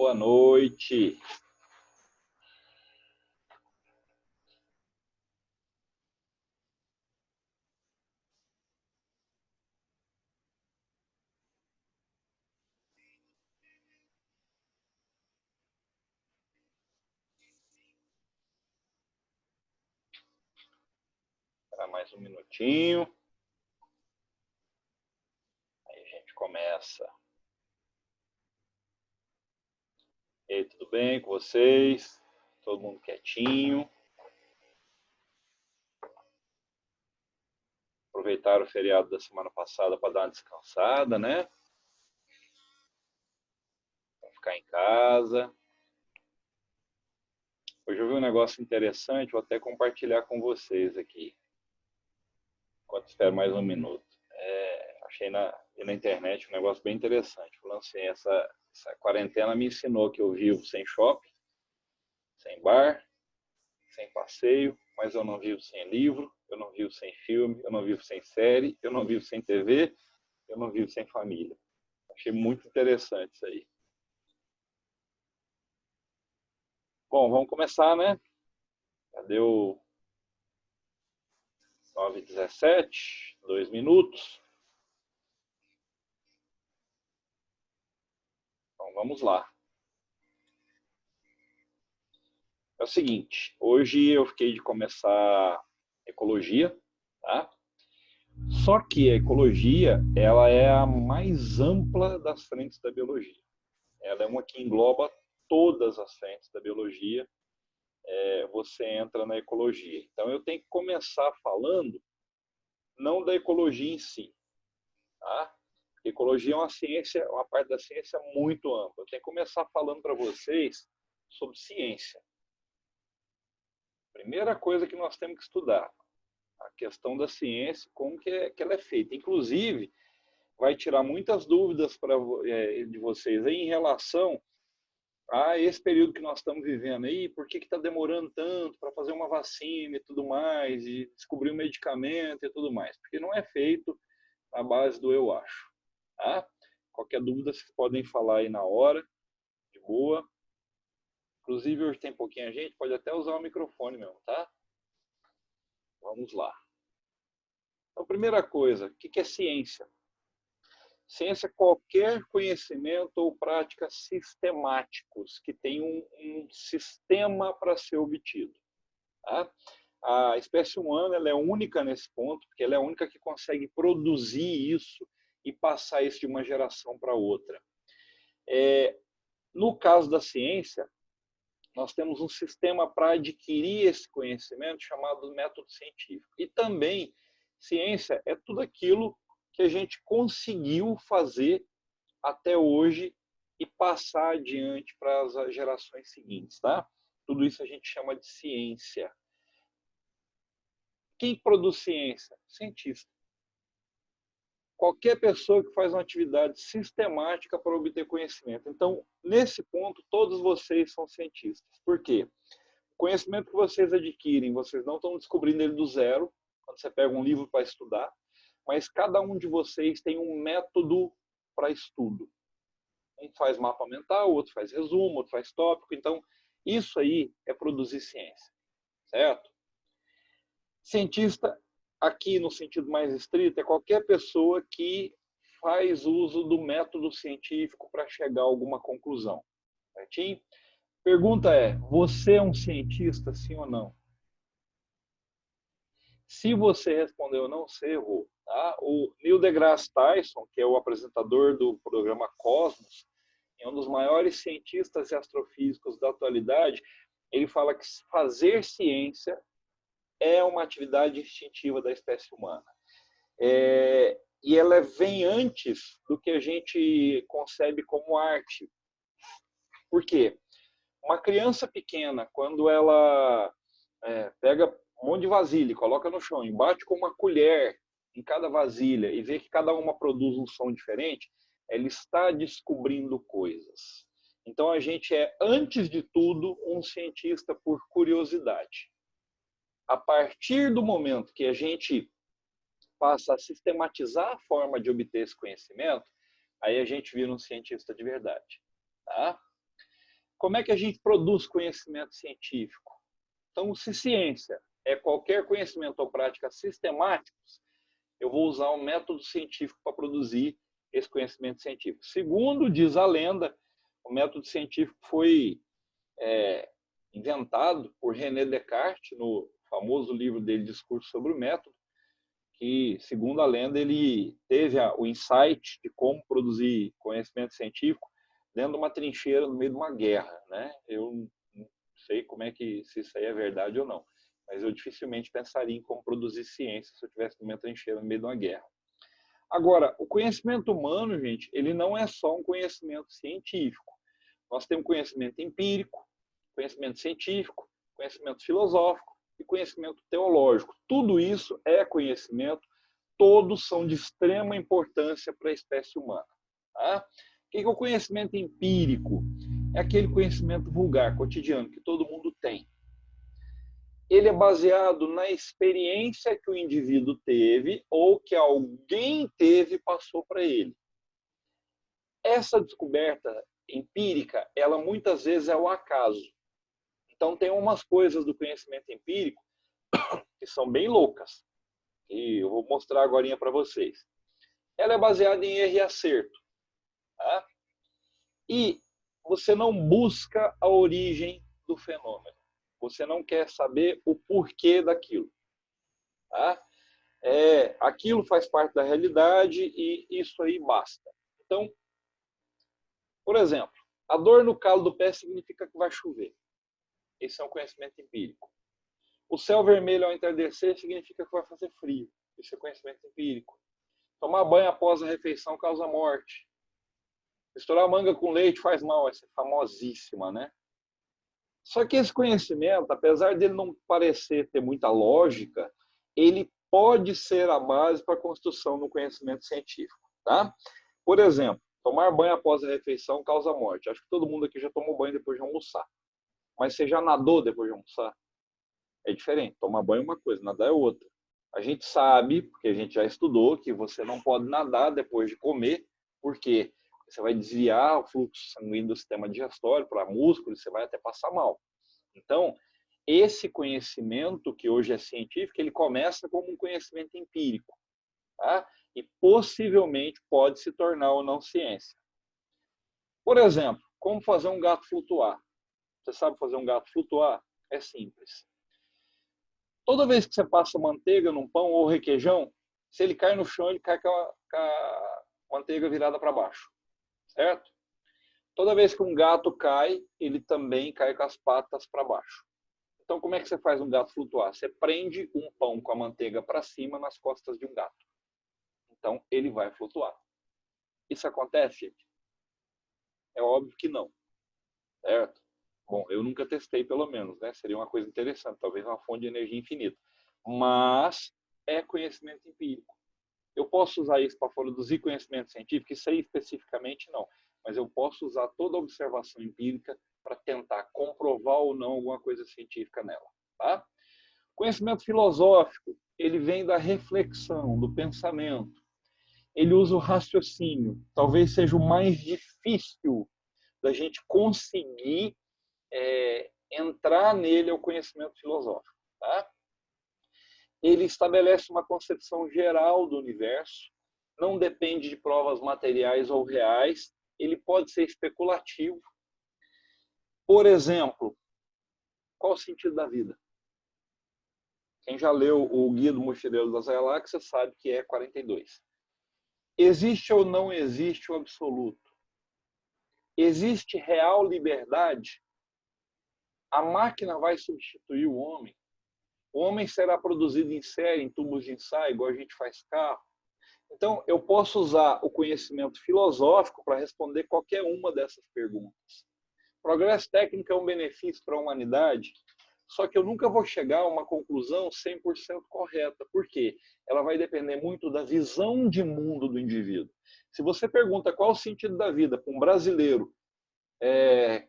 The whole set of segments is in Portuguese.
Boa noite. Para mais um minutinho. Aí a gente começa. E aí, tudo bem com vocês? Todo mundo quietinho? Aproveitaram o feriado da semana passada para dar uma descansada, né? Para ficar em casa. Hoje eu vi um negócio interessante, vou até compartilhar com vocês aqui. Enquanto espero mais um minuto. Achei na internet um negócio bem interessante. Eu lancei essa quarentena, me ensinou que eu vivo sem shopping, sem bar, sem passeio, mas eu não vivo sem livro, eu não vivo sem filme, eu não vivo sem série, eu não vivo sem TV, eu não vivo sem família. Achei muito interessante isso aí. Bom, vamos começar, né? Já deu 9h17, 2 minutos. Então vamos lá. É o seguinte, hoje eu fiquei de começar ecologia, tá? Só que a ecologia, ela é a mais ampla das frentes da biologia. Ela é uma que engloba todas as frentes da biologia. Você entra na ecologia. Então eu tenho que começar falando não da ecologia em si, tá? Ecologia é uma ciência, uma parte da ciência muito ampla. Eu tenho que começar falando para vocês sobre ciência. Primeira coisa que nós temos que estudar, a questão da ciência, como que ela é feita. Inclusive, vai tirar muitas dúvidas de vocês aí em relação a esse período que nós estamos vivendo aí, por que está demorando tanto para fazer uma vacina e tudo mais, e descobrir um medicamento e tudo mais, porque não é feito na base do eu acho. Tá? Qualquer dúvida vocês podem falar aí na hora, de boa. Inclusive hoje tem pouquinha gente, pode até usar o microfone mesmo, tá? Vamos lá. Então, primeira coisa, o que é ciência? Ciência é qualquer conhecimento ou prática sistemáticos que tem um sistema para ser obtido. Tá? A espécie humana ela é única nesse ponto, porque ela é a única que consegue produzir isso e passar isso de uma geração para outra. No caso da ciência, nós temos um sistema para adquirir esse conhecimento chamado método científico. E também, ciência é tudo aquilo que a gente conseguiu fazer até hoje e passar adiante para as gerações seguintes, tá? Tudo isso a gente chama de ciência. Quem produz ciência? Cientista. Qualquer pessoa que faz uma atividade sistemática para obter conhecimento. Então, nesse ponto, todos vocês são cientistas. Por quê? O conhecimento que vocês adquirem, vocês não estão descobrindo ele do zero, quando você pega um livro para estudar, mas cada um de vocês tem um método para estudo. Um faz mapa mental, outro faz resumo, outro faz tópico. Então, isso aí é produzir ciência, certo? Cientista, aqui no sentido mais estrito, é qualquer pessoa que faz uso do método científico para chegar a alguma conclusão. Certinho? Pergunta é, você é um cientista, sim ou não? Se você respondeu não, você errou. Tá? O Neil deGrasse Tyson, que é o apresentador do programa Cosmos, é um dos maiores cientistas e astrofísicos da atualidade, ele fala que fazer ciência é uma atividade instintiva da espécie humana. E ela vem antes do que a gente concebe como arte. Por quê? Uma criança pequena, quando ela pega um monte de vasilha e coloca no chão, e bate com uma colher em cada vasilha e vê que cada uma produz um som diferente, ela está descobrindo coisas. Então a gente é, antes de tudo, um cientista por curiosidade. A partir do momento que a gente passa a sistematizar a forma de obter esse conhecimento, aí a gente vira um cientista de verdade. Tá? como é que a gente produz conhecimento científico? Então, se ciência é qualquer conhecimento ou prática sistemáticos, eu vou usar um método científico para produzir esse conhecimento científico. Segundo diz a lenda, o método científico foi inventado por René Descartes, no famoso livro dele, Discurso sobre o Método, que, segundo a lenda, ele teve o insight de como produzir conhecimento científico dentro de uma trincheira no meio de uma guerra, né? Eu não sei como é que, se isso aí é verdade ou não, mas eu dificilmente pensaria em como produzir ciência se eu estivesse numa trincheira no meio de uma guerra. Agora, o conhecimento humano, gente, ele não é só um conhecimento científico. Nós temos conhecimento empírico, conhecimento científico, conhecimento filosófico e conhecimento teológico. Tudo isso é conhecimento, todos são de extrema importância para a espécie humana. Tá? O que é o conhecimento empírico? É aquele conhecimento vulgar, cotidiano, que todo mundo tem. Ele é baseado na experiência que o indivíduo teve ou que alguém teve e passou para ele. Essa descoberta empírica, ela muitas vezes é o acaso. Então, tem umas coisas do conhecimento empírico que são bem loucas. E eu vou mostrar agora para vocês. Ela é baseada em erro e acerto. Tá? E você não busca a origem do fenômeno. Você não quer saber o porquê daquilo. Tá? Aquilo faz parte da realidade e isso aí basta. Então, por exemplo, a dor no calo do pé significa que vai chover. Esse é um conhecimento empírico. O céu vermelho ao entardecer significa que vai fazer frio. Esse é conhecimento empírico. Tomar banho após a refeição causa morte. Misturar manga com leite faz mal. Essa é famosíssima, né? Só que esse conhecimento, apesar dele não parecer ter muita lógica, ele pode ser a base para a construção do conhecimento científico. Tá? Por exemplo, tomar banho após a refeição causa morte. Acho que todo mundo aqui já tomou banho depois de almoçar. Mas você já nadou depois de almoçar? É diferente. Tomar banho é uma coisa, nadar é outra. A gente sabe, porque a gente já estudou, que você não pode nadar depois de comer, porque você vai desviar o fluxo sanguíneo do sistema digestório para músculo e você vai até passar mal. Então, esse conhecimento, que hoje é científico, ele começa como um conhecimento empírico. Tá? E possivelmente pode se tornar ou não ciência. Por exemplo, como fazer um gato flutuar? Você sabe fazer um gato flutuar? É simples. Toda vez que você passa manteiga num pão ou requeijão, se ele cai no chão, ele cai com a manteiga virada para baixo. Certo? Toda vez que um gato cai, ele também cai com as patas para baixo. Então, como é que você faz um gato flutuar? Você prende um pão com a manteiga para cima nas costas de um gato. Então, ele vai flutuar. Isso acontece, gente? É óbvio que não. Certo? Bom, eu nunca testei, pelo menos, né? Seria uma coisa interessante, talvez uma fonte de energia infinita. Mas é conhecimento empírico. Eu posso usar isso para produzir conhecimento científico? Isso aí especificamente não. Mas eu posso usar toda a observação empírica para tentar comprovar ou não alguma coisa científica nela. Tá? Conhecimento filosófico, ele vem da reflexão, do pensamento. Ele usa o raciocínio. Talvez seja o mais difícil da gente conseguir entrar nele é o conhecimento filosófico. Tá? Ele estabelece uma concepção geral do universo, não depende de provas materiais ou reais, ele pode ser especulativo. Por exemplo, qual o sentido da vida? Quem já leu o Guia do Mochileiro das Galáxias sabe que é 42. Existe ou não existe o absoluto? Existe real liberdade? A máquina vai substituir o homem? O homem será produzido em série, em tubos de ensaio, igual a gente faz carro? Então, eu posso usar o conhecimento filosófico para responder qualquer uma dessas perguntas. Progresso técnico é um benefício para a humanidade, só que eu nunca vou chegar a uma conclusão 100% correta. Por quê? Ela vai depender muito da visão de mundo do indivíduo. Se você pergunta qual o sentido da vida para um brasileiro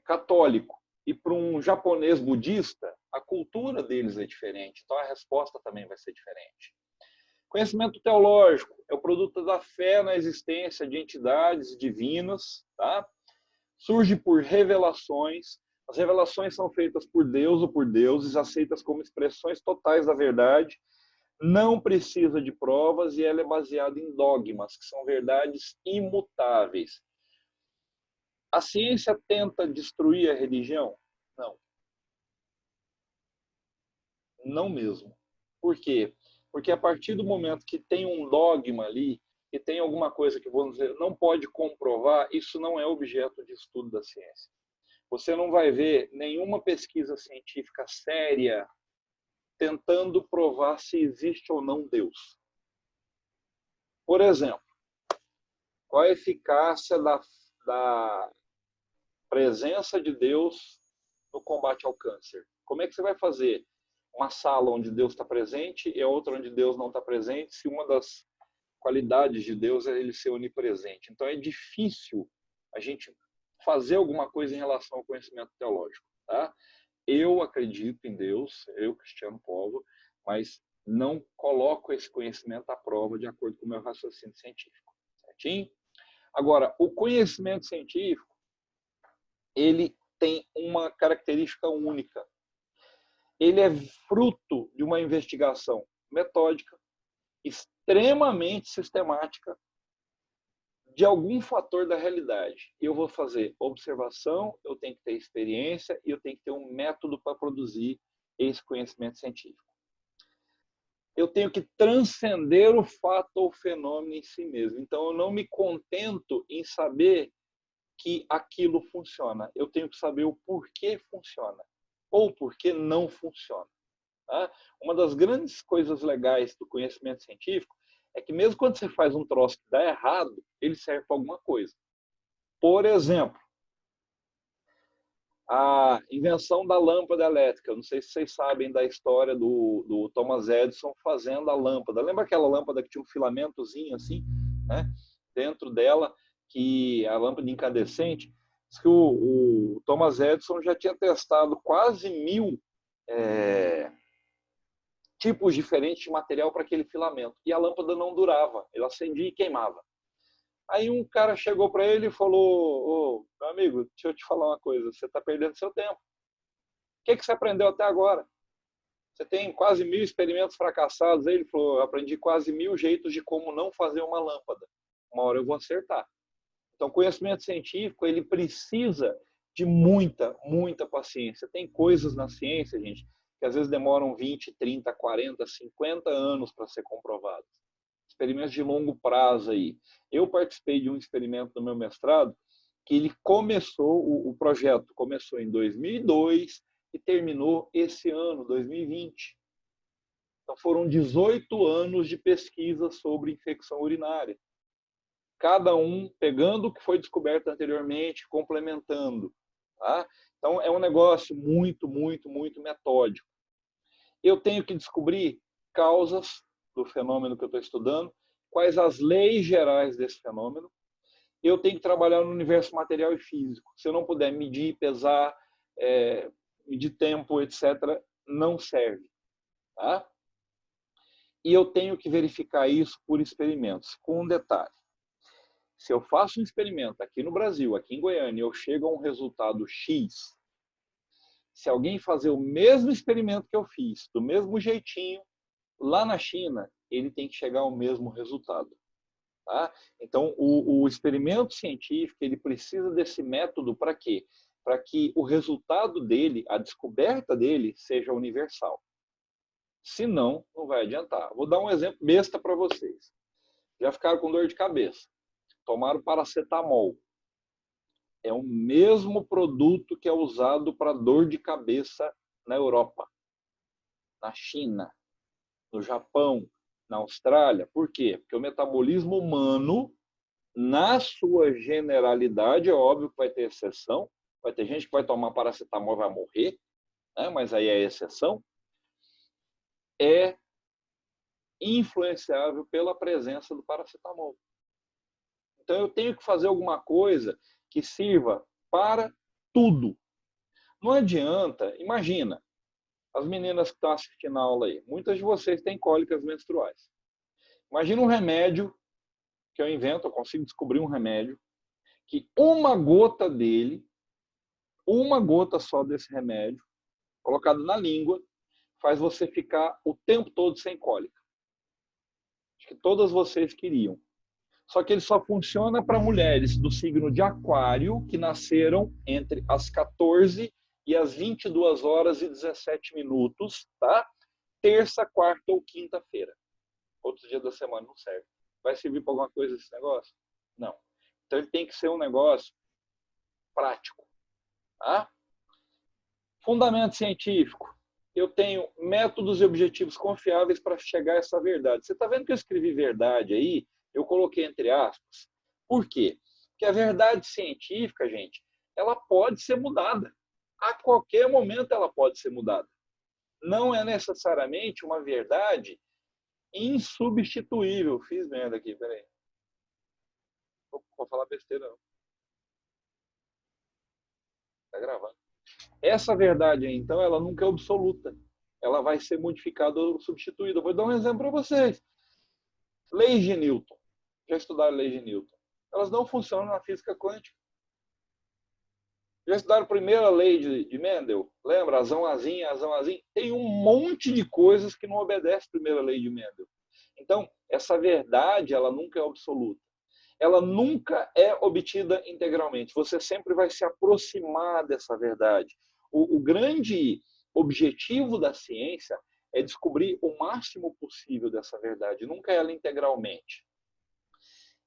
católico e para um japonês budista, a cultura deles é diferente, então a resposta também vai ser diferente. Conhecimento teológico é o produto da fé na existência de entidades divinas, tá? Surge por revelações, As revelações são feitas por Deus ou por deuses, aceitas como expressões totais da verdade, não precisa de provas e ela é baseada em dogmas, que são verdades imutáveis. A ciência tenta destruir a religião? Não. Não mesmo. Por quê? Porque a partir do momento que tem um dogma ali, que tem alguma coisa que, vamos dizer, não pode comprovar, isso não é objeto de estudo da ciência. Você não vai ver nenhuma pesquisa científica séria tentando provar se existe ou não Deus. Por exemplo, qual a eficácia da presença de Deus no combate ao câncer? Como é que você vai fazer uma sala onde Deus está presente e outra onde Deus não está presente, se uma das qualidades de Deus é ele ser onipresente? Então é difícil a gente fazer alguma coisa em relação ao conhecimento teológico, tá? Eu acredito em Deus, eu, Cristiano Povo, mas não coloco esse conhecimento à prova de acordo com o meu raciocínio científico, certinho? Agora, o conhecimento científico, ele tem uma característica única. Ele é fruto de uma investigação metódica, extremamente sistemática, de algum fator da realidade. Eu vou fazer observação, eu tenho que ter experiência e eu tenho que ter um método para produzir esse conhecimento científico. Eu tenho que transcender o fato ou fenômeno em si mesmo. Então, eu não me contento em saber que aquilo funciona. Eu tenho que saber o porquê funciona ou porquê não funciona. Tá? Uma das grandes coisas legais do conhecimento científico é que mesmo quando você faz um troço que dá errado, ele serve para alguma coisa. Por exemplo, a invenção da lâmpada elétrica. Não sei se vocês sabem da história do Thomas Edison fazendo a lâmpada. Lembra aquela lâmpada que tinha um filamentozinho assim, né, dentro dela, que a lâmpada incandescente? Diz que o Thomas Edison já tinha testado quase 1000 tipos diferentes de material para aquele filamento. E a lâmpada não durava, ela acendia e queimava. Aí um cara chegou para ele e falou: ô, meu amigo, deixa eu te falar uma coisa, você está perdendo seu tempo. O que você aprendeu até agora? Você tem quase 1000 experimentos fracassados. Aí ele falou: eu aprendi quase 1000 jeitos de como não fazer uma lâmpada. Uma hora eu vou acertar. Então, conhecimento científico, ele precisa de muita, muita paciência. Tem coisas na ciência, gente, que às vezes demoram 20, 30, 40, 50 anos para ser comprovadas. Experimentos de longo prazo aí. Eu participei de um experimento no meu mestrado que ele começou, o projeto começou em 2002 e terminou esse ano, 2020. Então foram 18 anos de pesquisa sobre infecção urinária. Cada um pegando o que foi descoberto anteriormente, complementando. Tá? Então é um negócio muito, muito, muito metódico. Eu tenho que descobrir causas do fenômeno que eu estou estudando, quais as leis gerais desse fenômeno. Eu tenho que trabalhar no universo material e físico. Se eu não puder medir, pesar, medir tempo, etc., não serve. Tá? E eu tenho que verificar isso por experimentos. Com um detalhe. Se eu faço um experimento aqui no Brasil, aqui em Goiânia, e eu chego a um resultado X, se alguém fazer o mesmo experimento que eu fiz, do mesmo jeitinho, lá na China, ele tem que chegar ao mesmo resultado. Tá? Então, o experimento científico, ele precisa desse método para quê? Para que o resultado dele, a descoberta dele, seja universal. Senão, não vai adiantar. Vou dar um exemplo besta para vocês. Já ficaram com dor de cabeça. Tomaram paracetamol. É o mesmo produto que é usado para dor de cabeça na Europa, na China, no Japão, na Austrália. Por quê? Porque o metabolismo humano, na sua generalidade, é óbvio que vai ter exceção, vai ter gente que vai tomar paracetamol e vai morrer, né? Mas aí é exceção, é influenciável pela presença do paracetamol. Então eu tenho que fazer alguma coisa que sirva para tudo. Não adianta, imagina, as meninas que estão assistindo a aula aí, muitas de vocês têm cólicas menstruais. Imagina um remédio que eu invento, eu consigo descobrir um remédio, que uma gota dele uma gota só desse remédio, colocado na língua, faz você ficar o tempo todo sem cólica. Acho que todas vocês queriam. Só que ele só funciona para mulheres do signo de Aquário que nasceram entre as 14 e as 22 horas e 17 minutos, tá? Terça, quarta ou quinta-feira. Outros dias da semana não serve. Vai servir para alguma coisa esse negócio? Não. Então ele tem que ser um negócio prático, tá? Fundamento científico. Eu tenho métodos e objetivos confiáveis para chegar a essa verdade. Você está vendo que eu escrevi verdade aí? Eu coloquei entre aspas. Por quê? Porque a verdade científica, gente, ela pode ser mudada. A qualquer momento ela pode ser mudada. Não é necessariamente uma verdade insubstituível. Fiz merda aqui, peraí. Vou falar besteira não. Tá gravando. Essa verdade aí, então, ela nunca é absoluta. Ela vai ser modificada ou substituída. Vou dar um exemplo para vocês. Leis de Newton. Já estudaram leis de Newton? Elas não funcionam na física quântica. Já estudaram a primeira lei de Mendel? Lembra? Azão, azinho, azão, azinho. Tem um monte de coisas que não obedecem a primeira lei de Mendel. Então, essa verdade, ela nunca é absoluta. Ela nunca é obtida integralmente. Você sempre vai se aproximar dessa verdade. O grande objetivo da ciência é descobrir o máximo possível dessa verdade, nunca ela integralmente.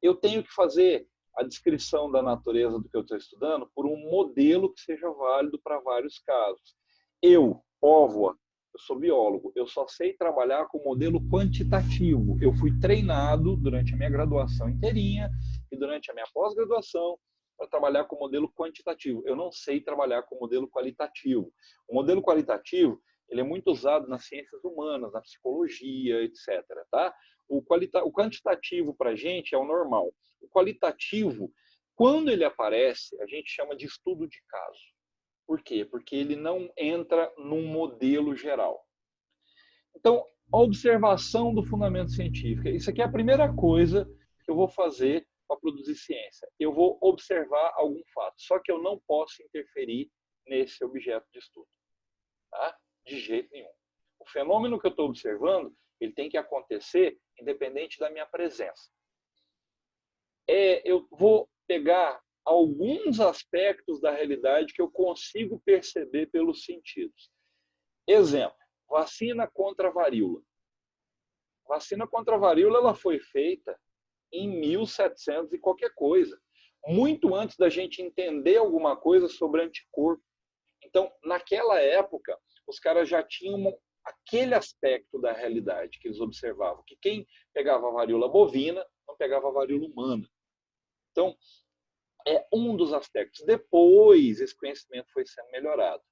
Eu tenho que fazer a descrição da natureza do que eu estou estudando por um modelo que seja válido para vários casos. Eu, Póvoa, eu sou biólogo, eu só sei trabalhar com modelo quantitativo. Eu fui treinado durante a minha graduação inteirinha e durante a minha pós-graduação para trabalhar com modelo quantitativo. Eu não sei trabalhar com modelo qualitativo. O modelo qualitativo, ele é muito usado nas ciências humanas, na psicologia, etc. Tá? O quantitativo para a gente é o normal. O qualitativo, quando ele aparece, a gente chama de estudo de caso. Por quê? Porque ele não entra num modelo geral. Então, a observação do fundamento científico. Isso aqui é a primeira coisa que eu vou fazer para produzir ciência. Eu vou observar algum fato, só que eu não posso interferir nesse objeto de estudo. Tá? De jeito nenhum. O fenômeno que eu estou observando, ele tem que acontecer independente da minha presença. Eu vou pegar alguns aspectos da realidade que eu consigo perceber pelos sentidos. Exemplo, vacina contra a varíola. Vacina contra a varíola ela foi feita em 1700 e qualquer coisa, muito antes da gente entender alguma coisa sobre anticorpo. Então, naquela época, os caras já tinham aquele aspecto da realidade que eles observavam, que quem pegava a varíola bovina não pegava a varíola humana. Então, é um dos aspectos. Depois, esse conhecimento foi sendo melhorado.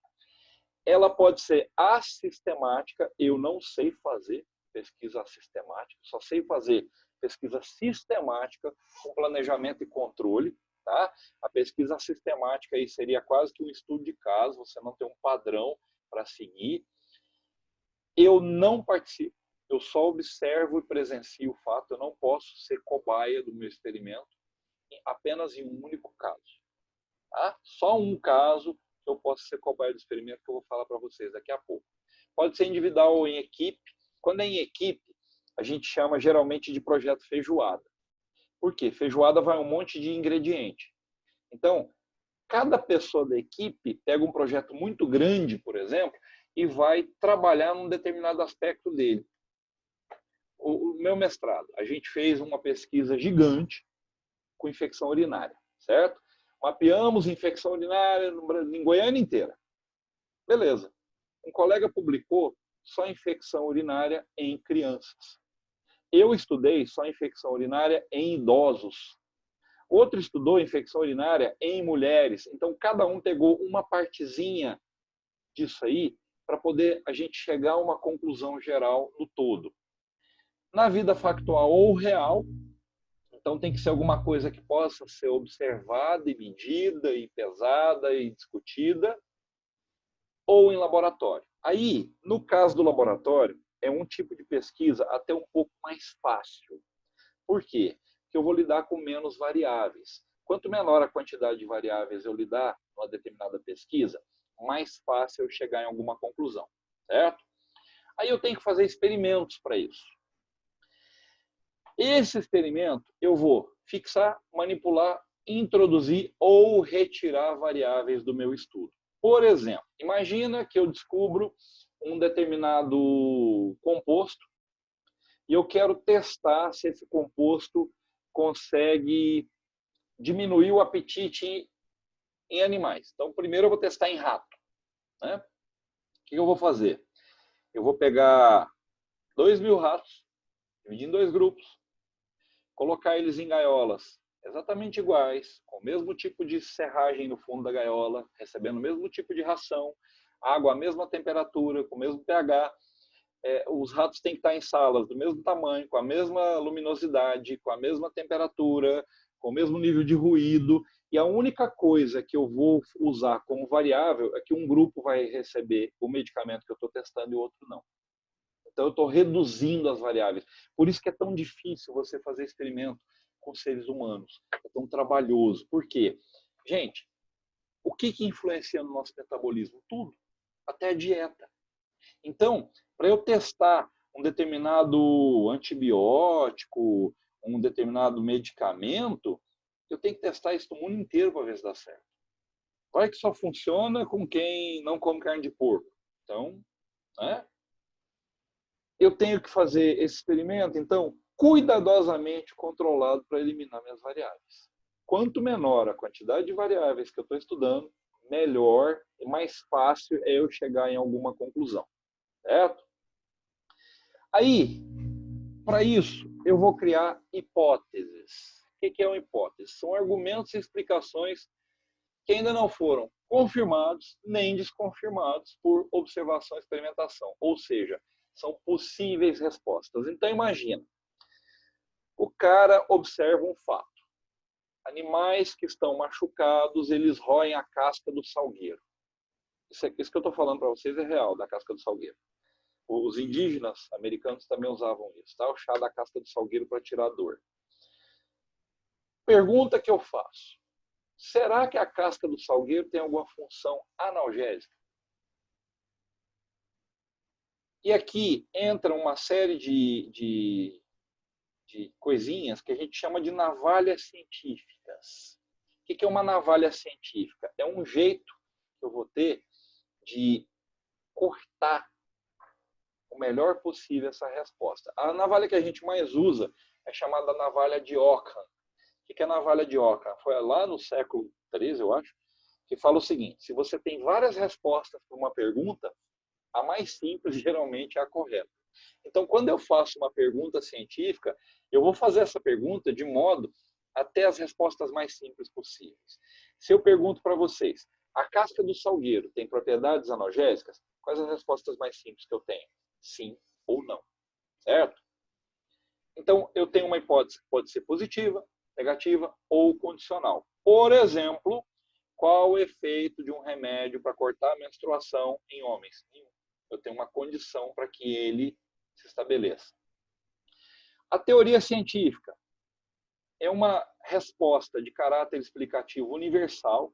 Ela pode ser assistemática, eu não sei fazer pesquisa sistemática, só sei fazer pesquisa sistemática com planejamento e controle. Tá? A pesquisa sistemática aí seria quase que um estudo de caso, você não tem um padrão para seguir. Eu não participo, eu só observo e presencio o fato, eu não posso ser cobaia do meu experimento, apenas em um único caso. Tá? Só um caso que eu posso ser cobaia do experimento que eu vou falar para vocês daqui a pouco. Pode ser individual ou em equipe. Quando é em equipe, a gente chama geralmente de projeto feijoada. Por quê? Feijoada vai um monte de ingrediente. Então, cada pessoa da equipe pega um projeto muito grande, por exemplo, e vai trabalhar num determinado aspecto dele. O meu mestrado, a gente fez uma pesquisa gigante com infecção urinária, certo? Mapeamos infecção urinária em Goiânia inteira. Beleza. Um colega publicou só infecção urinária em crianças. Eu estudei só infecção urinária em idosos. Outro estudou infecção urinária em mulheres. Então, cada um pegou uma partezinha disso aí para poder a gente chegar a uma conclusão geral no todo. Na vida factual ou real, então tem que ser alguma coisa que possa ser observada e medida e pesada e discutida, ou em laboratório. Aí, no caso do laboratório, é um tipo de pesquisa até um pouco mais fácil. Por quê? Porque eu vou lidar com menos variáveis. Quanto menor a quantidade de variáveis eu lidar, numa determinada pesquisa, mais fácil eu chegar em alguma conclusão, certo? Aí eu tenho que fazer experimentos para isso. Esse experimento eu vou fixar, manipular, introduzir ou retirar variáveis do meu estudo. Por exemplo, imagina que eu descubro um determinado composto e eu quero testar se esse composto consegue diminuir o apetite em animais. Então, primeiro eu vou testar em rato. Né? O que eu vou fazer? Eu vou pegar 2.000 ratos, dividir em 2 grupos, colocar eles em gaiolas exatamente iguais, com o mesmo tipo de serragem no fundo da gaiola, recebendo o mesmo tipo de ração, água à mesma temperatura, com o mesmo pH. Os ratos têm que estar em salas do mesmo tamanho, com a mesma luminosidade, com a mesma temperatura, com o mesmo nível de ruído. E a única coisa que eu vou usar como variável é que um grupo vai receber o medicamento que eu estou testando e o outro não. Então, eu estou reduzindo as variáveis. Por isso que é tão difícil você fazer experimento com seres humanos. É tão trabalhoso. Por quê? Gente, o que influencia no nosso metabolismo? Tudo. Até a dieta. Então, para eu testar um determinado antibiótico, um determinado medicamento, eu tenho que testar isso no mundo inteiro para ver se dá certo. Vai que só funciona com quem não come carne de porco. Então, né? Eu tenho que fazer esse experimento, então, cuidadosamente controlado para eliminar minhas variáveis. Quanto menor a quantidade de variáveis que eu estou estudando, melhor e mais fácil é eu chegar em alguma conclusão. Certo? Aí, para isso, eu vou criar hipóteses. O que é uma hipótese? São argumentos e explicações que ainda não foram confirmados nem desconfirmados por observação e experimentação. Ou seja, são possíveis respostas. Então, imagina, o cara observa um fato. Animais que estão machucados, eles roem a casca do salgueiro. Isso que eu estou falando para vocês é real, da casca do salgueiro. Os indígenas americanos também usavam isso, tá? O chá da casca do salgueiro para tirar a dor. Pergunta que eu faço. Será que a casca do salgueiro tem alguma função analgésica? E aqui entra uma série de coisinhas que a gente chama de navalhas científicas. O que é uma navalha científica? É um jeito que eu vou ter de cortar o melhor possível essa resposta. A navalha que a gente mais usa é chamada navalha de Ockham. O que é a navalha de Ockham? Foi lá no século XIII, eu acho, que fala o seguinte: se você tem várias respostas para uma pergunta, a mais simples geralmente é a correta. Então, quando eu faço uma pergunta científica, eu vou fazer essa pergunta de modo a ter as respostas mais simples possíveis. Se eu pergunto para vocês, a casca do salgueiro tem propriedades analgésicas? Quais as respostas mais simples que eu tenho? Sim ou não. Certo? Então, eu tenho uma hipótese que pode ser positiva, negativa ou condicional. Por exemplo, qual o efeito de um remédio para cortar a menstruação em homens? Nenhum. Eu tenho uma condição para que ele se estabeleça. A teoria científica é uma resposta de caráter explicativo universal.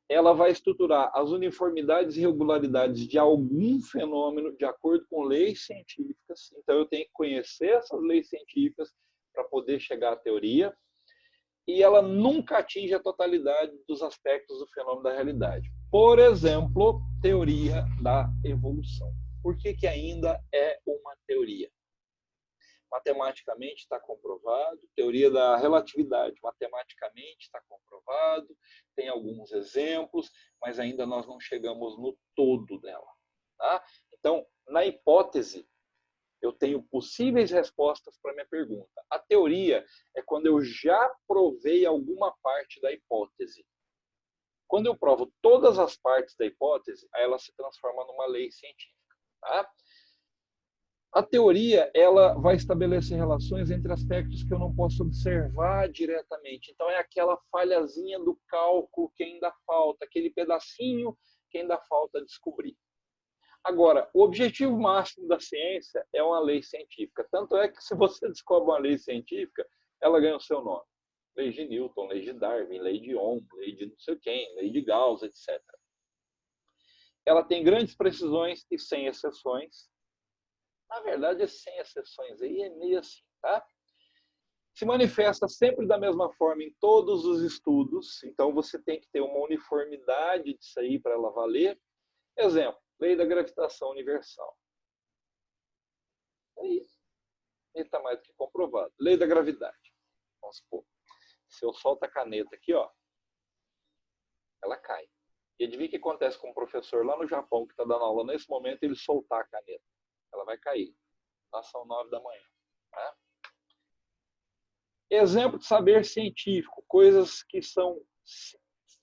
Ela vai estruturar as uniformidades e irregularidades de algum fenômeno de acordo com leis científicas. Então, eu tenho que conhecer essas leis científicas para poder chegar à teoria. E ela nunca atinge a totalidade dos aspectos do fenômeno da realidade. Por exemplo, teoria da evolução. Por que ainda é uma teoria? Matematicamente está comprovado, teoria da relatividade, matematicamente está comprovado, tem alguns exemplos, mas ainda nós não chegamos no todo dela. Tá? Então, na hipótese, eu tenho possíveis respostas para a minha pergunta. A teoria é quando eu já provei alguma parte da hipótese. Quando eu provo todas as partes da hipótese, aí ela se transforma numa lei científica. Tá? A teoria, ela vai estabelecer relações entre aspectos que eu não posso observar diretamente. Então, é aquela falhazinha do cálculo que ainda falta, aquele pedacinho que ainda falta descobrir. Agora, o objetivo máximo da ciência é uma lei científica. Tanto é que, se você descobre uma lei científica, ela ganha o seu nome. Lei de Newton, lei de Darwin, lei de Ohm, lei de não sei quem, lei de Gauss, etc. Ela tem grandes precisões e sem exceções. Na verdade, esse sem exceções aí é meio assim, tá? Se manifesta sempre da mesma forma em todos os estudos, então você tem que ter uma uniformidade disso aí para ela valer. Exemplo, lei da gravitação universal. É isso. E está mais do que comprovado. Lei da gravidade. Vamos supor. Se eu solto a caneta aqui, ó, ela cai. E adivinha o que acontece com um professor lá no Japão que está dando aula nesse momento, ele soltar a caneta? Ela vai cair. Lá são 9 da manhã. Tá? Exemplo de saber científico, coisas que são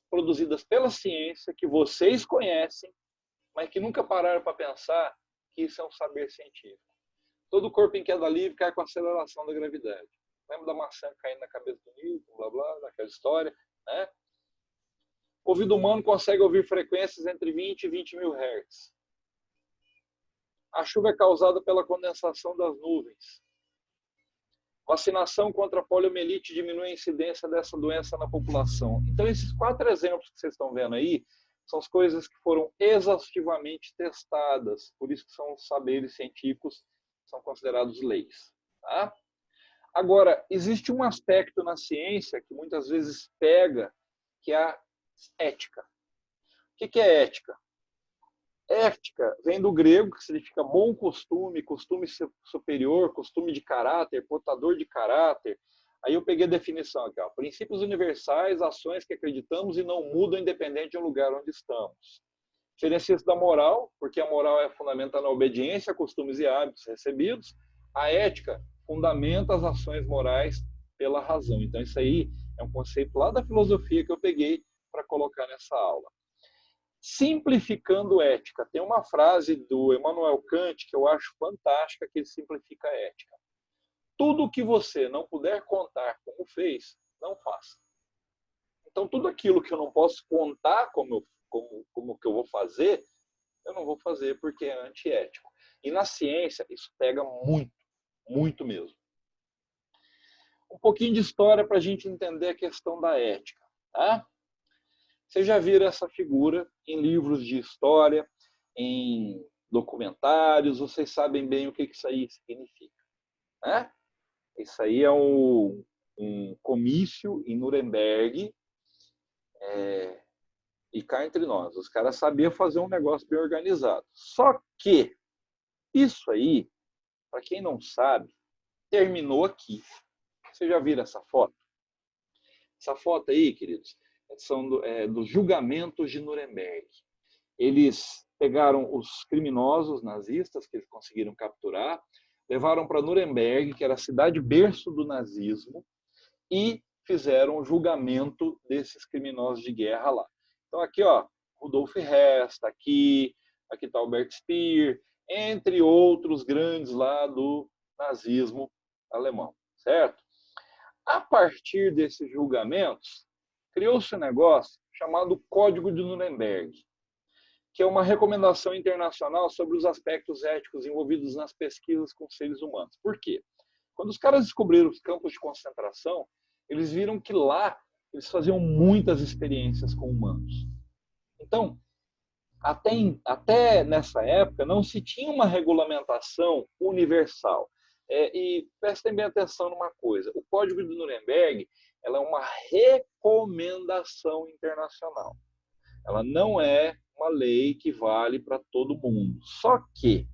produzidas pela ciência, que vocês conhecem, mas que nunca pararam para pensar que isso é um saber científico. Todo corpo em queda livre cai com a aceleração da gravidade. Lembra da maçã caindo na cabeça do Newton, blá blá, daquela história, né? O ouvido humano consegue ouvir frequências entre 20 e 20 mil Hz. A chuva é causada pela condensação das nuvens. Vacinação contra a poliomielite diminui a incidência dessa doença na população. Então, esses 4 exemplos que vocês estão vendo aí são as coisas que foram exaustivamente testadas, por isso que são os saberes científicos, são considerados leis. Tá? Agora, existe um aspecto na ciência que muitas vezes pega, que é a ética. O que é ética? Ética vem do grego, que significa bom costume, costume superior, costume de caráter, portador de caráter. Aí eu peguei a definição aqui, ó. Princípios universais, ações que acreditamos e não mudam independente do lugar onde estamos. Diferencia-se da moral, porque a moral é fundamentada na obediência a costumes e hábitos recebidos. A ética fundamenta as ações morais pela razão. Então isso aí é um conceito lá da filosofia que eu peguei para colocar nessa aula. Simplificando ética. Tem uma frase do Immanuel Kant que eu acho fantástica, que ele simplifica a ética. Tudo que você não puder contar como fez, não faça. Então, tudo aquilo que eu não posso contar como que eu vou fazer, eu não vou fazer porque é antiético. E na ciência, isso pega muito, muito mesmo. Um pouquinho de história para a gente entender a questão da ética. Tá? Vocês já viram essa figura em livros de história, em documentários, vocês sabem bem o que isso aí significa. Né? Isso aí é um comício em Nuremberg, e cá entre nós, os caras sabiam fazer um negócio bem organizado. Só que isso aí, para quem não sabe, terminou aqui. Vocês já viram essa foto? Essa foto aí, queridos, são dos julgamentos de Nuremberg. Eles pegaram os criminosos nazistas que eles conseguiram capturar, levaram para Nuremberg, que era a cidade berço do nazismo, e fizeram o julgamento desses criminosos de guerra lá. Então aqui, ó, Rudolf Hess está aqui está Albert Speer, entre outros grandes lá do nazismo alemão, certo? A partir desses julgamentos, criou-se um negócio chamado Código de Nuremberg, que é uma recomendação internacional sobre os aspectos éticos envolvidos nas pesquisas com seres humanos. Por quê? Quando os caras descobriram os campos de concentração, eles viram que lá eles faziam muitas experiências com humanos. Então, até nessa época, não se tinha uma regulamentação universal. E prestem bem atenção numa coisa, o Código de Nuremberg ela é uma recomendação internacional. Ela não é uma lei que vale para todo mundo. Só que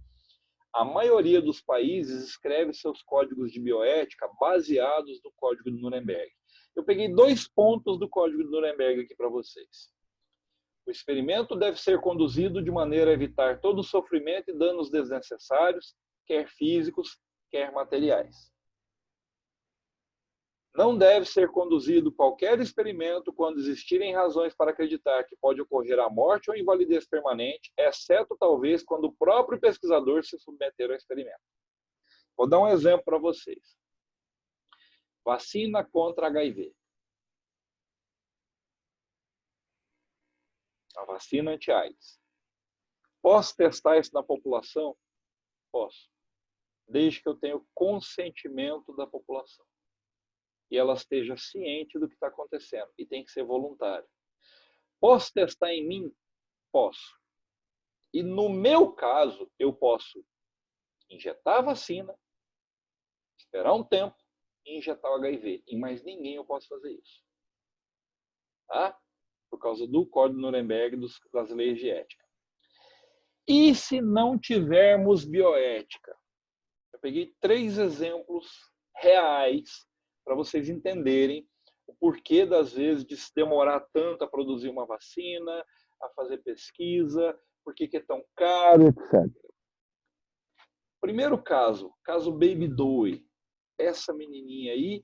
a maioria dos países escreve seus códigos de bioética baseados no Código de Nuremberg. Eu peguei 2 pontos do Código de Nuremberg aqui para vocês. O experimento deve ser conduzido de maneira a evitar todo o sofrimento e danos desnecessários, quer físicos, quer materiais. Não deve ser conduzido qualquer experimento quando existirem razões para acreditar que pode ocorrer a morte ou invalidez permanente, exceto talvez quando o próprio pesquisador se submeter ao experimento. Vou dar um exemplo para vocês. Vacina contra HIV. A vacina anti-AIDS. Posso testar isso na população? Posso. Desde que eu tenha o consentimento da população. e ela esteja ciente do que está acontecendo. E tem que ser voluntário. Posso testar em mim? Posso. E no meu caso, eu posso injetar a vacina, esperar um tempo e injetar o HIV. Em mais ninguém eu posso fazer isso. Tá? Por causa do Código Nuremberg das leis de ética. E se não tivermos bioética? Eu peguei 3 exemplos reais para vocês entenderem o porquê, das vezes, de se demorar tanto a produzir uma vacina, a fazer pesquisa, por que é tão caro, etc. Primeiro caso Baby Doe. Essa menininha aí,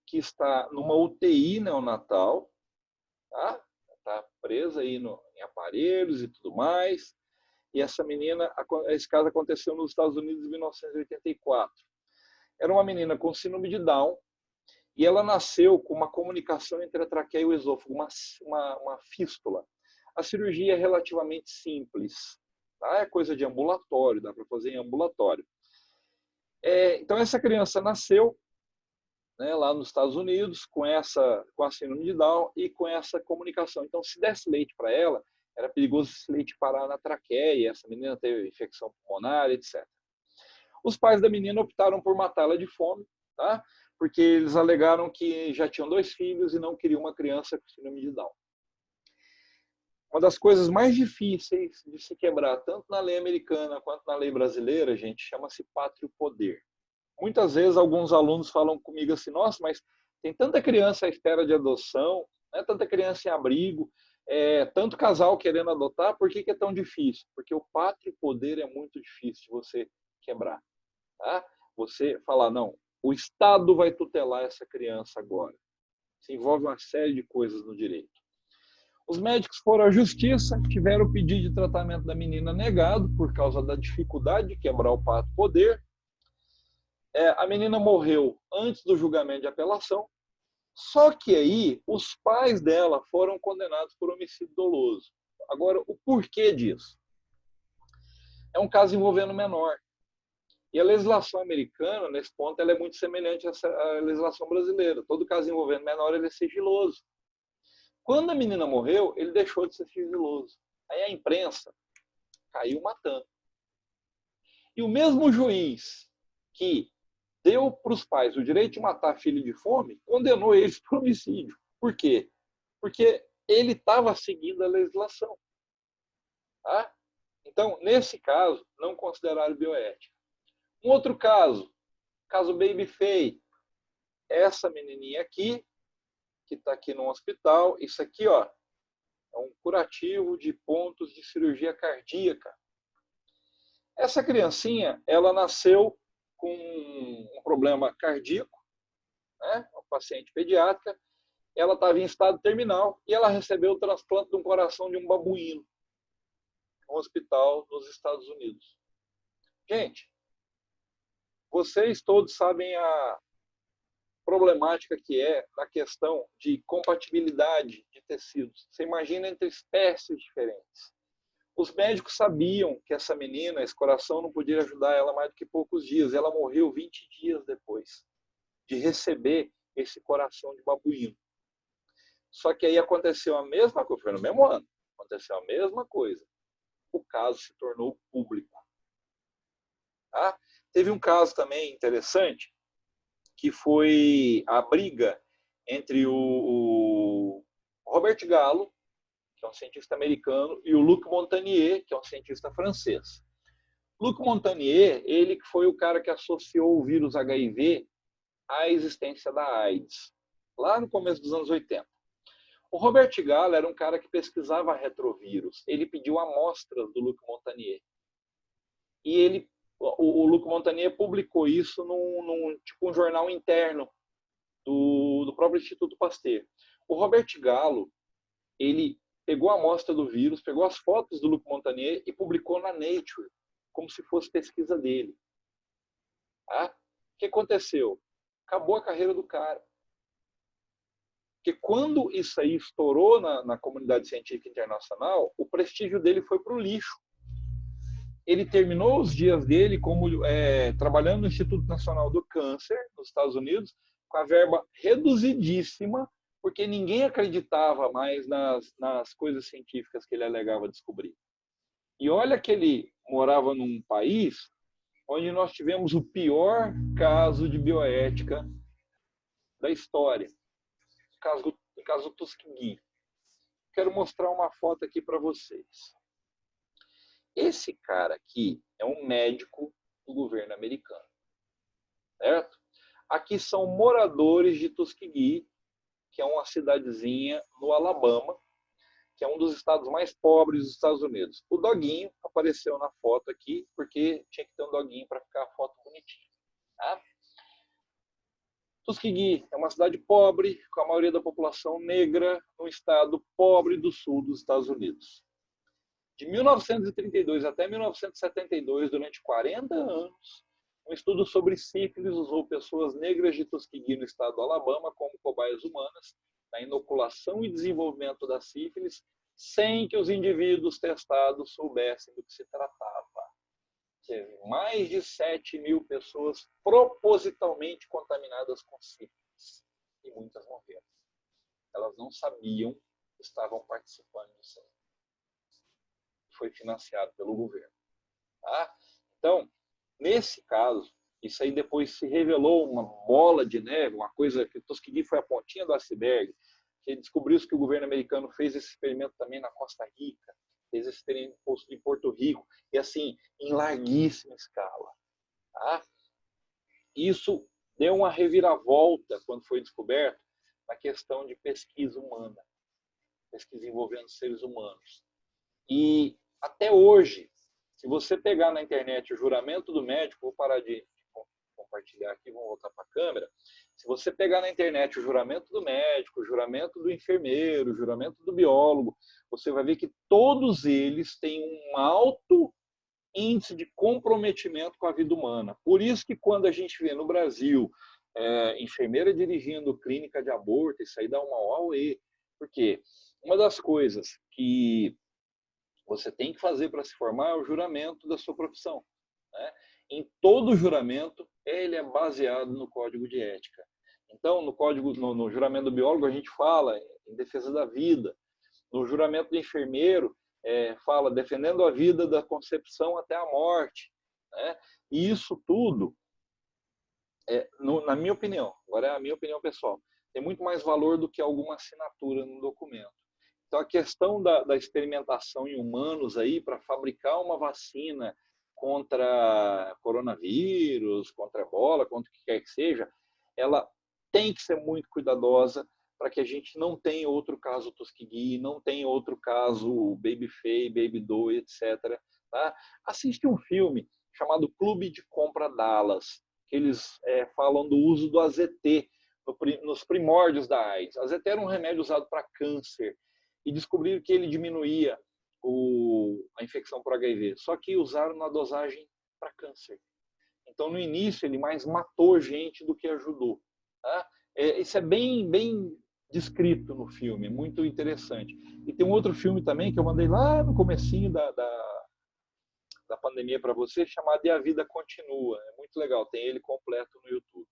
que está numa UTI neonatal, tá? Está presa aí em aparelhos e tudo mais. E essa menina, esse caso aconteceu nos Estados Unidos em 1984. Era uma menina com síndrome de Down e ela nasceu com uma comunicação entre a traqueia e o esôfago, uma fístula. A cirurgia é relativamente simples, tá? É coisa de ambulatório, dá para fazer em ambulatório. Então essa criança nasceu, né, lá nos Estados Unidos com a síndrome de Down e com essa comunicação. Então, se desse leite para ela, era perigoso esse leite parar na traqueia, essa menina teve infecção pulmonar, etc. Os pais da menina optaram por matá-la de fome, tá? Porque eles alegaram que já tinham 2 filhos e não queriam uma criança com síndrome de Down. Uma das coisas mais difíceis de se quebrar, tanto na lei americana quanto na lei brasileira, gente, chama-se pátrio poder. Muitas vezes alguns alunos falam comigo assim, nossa, mas tem tanta criança à espera de adoção, né, tanta criança em abrigo, tanto casal querendo adotar, por que é tão difícil? Porque o pátrio poder é muito difícil de você quebrar. Tá? Você falar, não, o Estado vai tutelar essa criança agora. Se envolve uma série de coisas no direito. Os médicos foram à justiça, tiveram o pedido de tratamento da menina negado por causa da dificuldade de quebrar o pátrio poder. A menina morreu antes do julgamento de apelação, só que aí os pais dela foram condenados por homicídio doloso. Agora, o porquê disso? É um caso envolvendo menor. E a legislação americana, nesse ponto, ela é muito semelhante à legislação brasileira. Todo caso envolvendo menor, ele é sigiloso. Quando a menina morreu, ele deixou de ser sigiloso. Aí a imprensa caiu matando. E o mesmo juiz que deu para os pais o direito de matar filho de fome, condenou eles por homicídio. Por quê? Porque ele estava seguindo a legislação. Tá? Então, nesse caso, não consideraram bioética. Um outro caso Baby Faye. Essa menininha aqui, que está aqui no hospital, isso aqui, ó, é um curativo de pontos de cirurgia cardíaca. Essa criancinha, ela nasceu com um problema cardíaco, né? Uma paciente pediátrica, ela estava em estado terminal e ela recebeu o transplante de um coração de um babuíno no hospital dos Estados Unidos. Gente, vocês todos sabem a problemática que é na questão de compatibilidade de tecidos. Você imagina entre espécies diferentes. Os médicos sabiam que essa menina, esse coração, não podia ajudar ela mais do que poucos dias. Ela morreu 20 dias depois de receber esse coração de babuíno. Só que aí aconteceu a mesma coisa, foi no mesmo ano, aconteceu a mesma coisa. O caso se tornou público. Tá? Teve um caso também interessante, que foi a briga entre o Robert Gallo, que é um cientista americano, e o Luc Montagnier, que é um cientista francês. Luc Montagnier, ele que foi o cara que associou o vírus HIV à existência da AIDS, lá no começo dos anos 80. O Robert Gallo era um cara que pesquisava retrovírus. Ele pediu amostras do Luc Montagnier. E o Luc Montagnier publicou isso num tipo um jornal interno do próprio Instituto Pasteur. O Robert Gallo, ele pegou a amostra do vírus, pegou as fotos do Luc Montagnier e publicou na Nature, como se fosse pesquisa dele. Tá? O que aconteceu? Acabou a carreira do cara. Porque quando isso aí estourou na comunidade científica internacional, o prestígio dele foi para o lixo. Ele terminou os dias dele trabalhando no Instituto Nacional do Câncer, nos Estados Unidos, com a verba reduzidíssima, porque ninguém acreditava mais nas coisas científicas que ele alegava descobrir. E olha que ele morava num país onde nós tivemos o pior caso de bioética da história, o caso Tuskegee. Quero mostrar uma foto aqui para vocês. Esse cara aqui é um médico do governo americano, certo? Aqui são moradores de Tuskegee, que é uma cidadezinha no Alabama, que é um dos estados mais pobres dos Estados Unidos. O doguinho apareceu na foto aqui, porque tinha que ter um doguinho para ficar a foto bonitinha. Tá? Tuskegee é uma cidade pobre, com a maioria da população negra, num estado pobre do sul dos Estados Unidos. De 1932 até 1972, durante 40 anos, um estudo sobre sífilis usou pessoas negras de Tuskegee, no estado do Alabama, como cobaias humanas, na inoculação e desenvolvimento da sífilis, sem que os indivíduos testados soubessem do que se tratava. Teve mais de 7.000 pessoas propositalmente contaminadas com sífilis, e muitas morreram. Elas não sabiam que estavam participando disso. Foi financiado pelo governo. Tá? Então, nesse caso, isso aí depois se revelou uma bola de neve, uma coisa que Tuskegee foi a pontinha do iceberg, que descobriu-se que o governo americano fez esse experimento também na Costa Rica, fez esse experimento em Porto Rico, e assim, em larguíssima escala. Tá? Isso deu uma reviravolta, quando foi descoberto, na questão de pesquisa humana, pesquisa envolvendo seres humanos. E até hoje, se você pegar na internet o juramento do médico, vou parar de compartilhar aqui, vamos voltar para a câmera. Se você pegar na internet o juramento do médico, o juramento do enfermeiro, o juramento do biólogo, você vai ver que todos eles têm um alto índice de comprometimento com a vida humana. Por isso que quando a gente vê no Brasil enfermeira dirigindo clínica de aborto, isso aí dá uma auê. Porque uma das coisas que você tem que fazer para se formar é o juramento da sua profissão. Né? Em todo juramento, ele é baseado no código de ética. Então, no juramento do biólogo, a gente fala em defesa da vida. No juramento do enfermeiro, fala defendendo a vida da concepção até a morte. Né? E isso tudo, na minha opinião, agora é a minha opinião pessoal, tem muito mais valor do que alguma assinatura no documento. Então, a questão da experimentação em humanos aí para fabricar uma vacina contra coronavírus, contra ebola, contra o que quer que seja, ela tem que ser muito cuidadosa para que a gente não tenha outro caso Tuskegee, não tenha outro caso Baby Faye, Baby Doe, etc. Tá? Assiste um filme chamado Clube de Compra Dallas, que eles falam do uso do AZT nos primórdios da AIDS. AZT era um remédio usado para câncer, e descobriram que ele diminuía a infecção por HIV. Só que usaram na dosagem para câncer. Então, no início, ele mais matou gente do que ajudou. Tá? Isso é bem descrito no filme, muito interessante. E tem um outro filme também que eu mandei lá no comecinho da pandemia para você, chamado E a Vida Continua. É muito legal, tem ele completo no YouTube.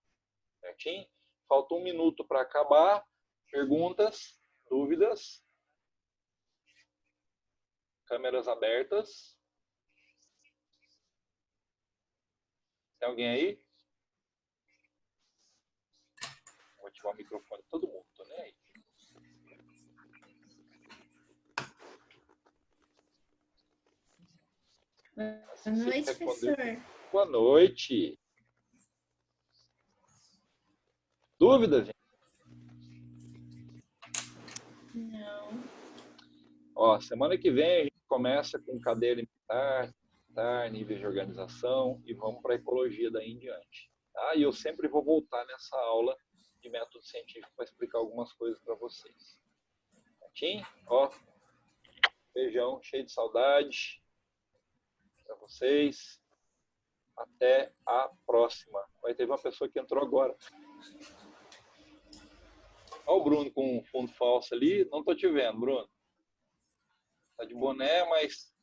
Certinho? Falta 1 minuto para acabar. Perguntas? Dúvidas? Câmeras abertas. Tem alguém aí? Vou ativar o microfone de todo mundo, tô nem aí. Boa noite, professor. Boa noite. Dúvidas, gente? Não. Ó, semana que vem a gente começa com cadeia alimentar, níveis de organização e vamos para a ecologia daí em diante. Tá? E eu sempre vou voltar nessa aula de método científico para explicar algumas coisas para vocês. Certinho? Ó, beijão, cheio de saudade para vocês. Até a próxima. Vai ter uma pessoa que entrou agora. Olha o Bruno com um fundo falso ali. Não estou te vendo, Bruno. Tá de boné, mas